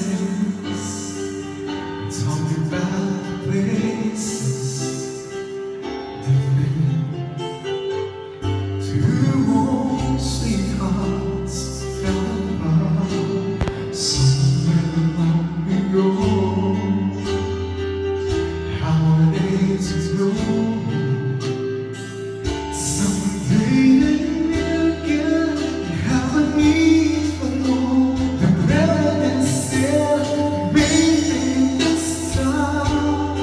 sense. Talking about places they've been. Two old sweethearts fell apart somewhere long ago. How are they to know? Someday they will get have a need for more. The better still, maybe this time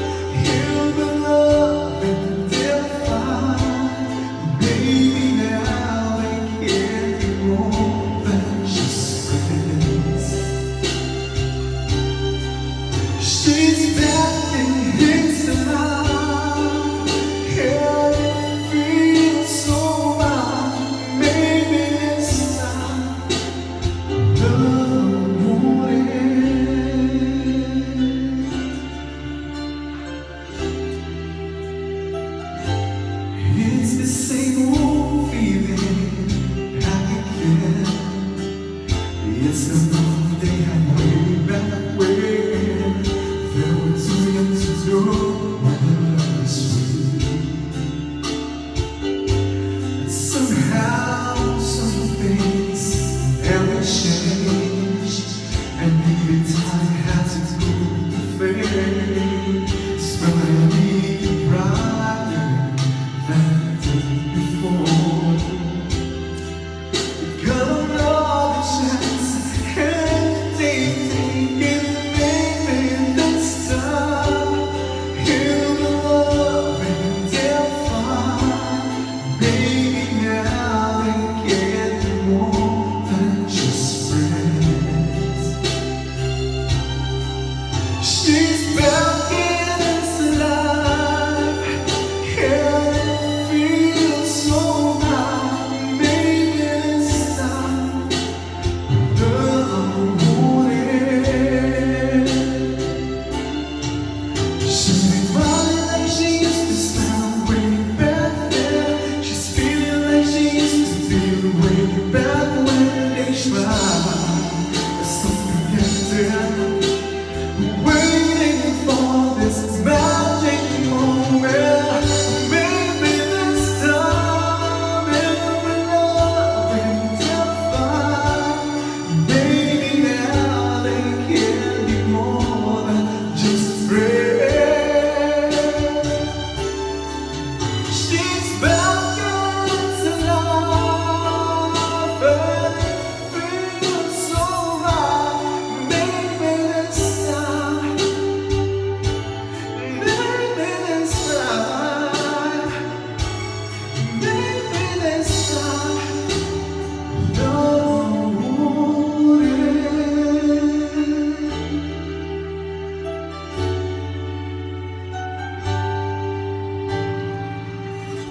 heal the love and they'll find. Maybe now they can't be more than just friends. She's back in his life, and it feels so right. Maybe this time love won't end. It's the same old feeling back again. It's the love they had way back when they were too young to know what love is sweet. Somehow some things never changed, and maybe time had to do the fade. Smiling brighter than it did before. Got another chance, and they think it maybe this time heal the love and they'll find. Maybe now they get more than just friends. She